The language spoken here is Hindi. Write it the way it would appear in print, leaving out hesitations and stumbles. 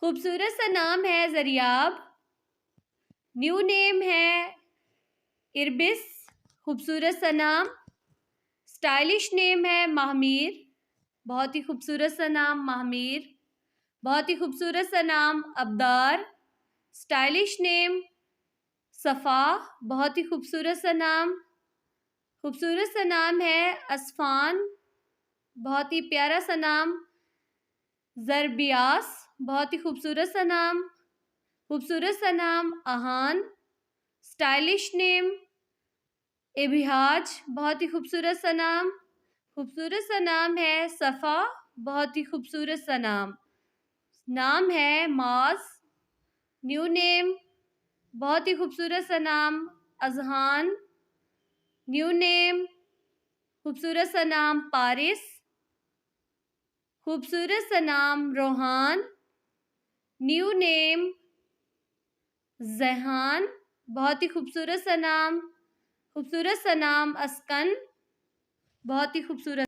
खूबसूरत सा नाम है ज़रियाब। न्यू नेम है इरबिस, खूबसूरत सा नाम। स्टाइलिश नेम है माहमीर, बहुत ही खूबसूरत सा नाम माहमीर। बहुत ही खूबसूरत सा नाम अब्दार। स्टाइलिश नेम सफ़ा, बहुत ही खूबसूरत सा नाम। खूबसूरत सा नाम है असफ़ान, बहुत ही प्यारा सा नाम। ज़रबियास, बहुत ही खूबसूरत सा नाम। खूबसूरत सा नाम अहान। स्टाइलिश नेम इबिहाज, बहुत ही खूबसूरत सा नाम। खूबसूरत सा नाम है सफ़ा, बहुत ही खूबसूरत सा नाम। नाम है माज। न्यू नेम, बहुत ही खूबसूरत सा नाम अज़हान। न्यू नेम, खूबसूरत सा नाम पारिस। खूबसूरत सा नाम रोहान। न्यू नेम ज़ेहान, बहुत ही खूबसूरत सा नाम। खूबसूरत सा नाम अस्कन, बहुत ही खूबसूरत।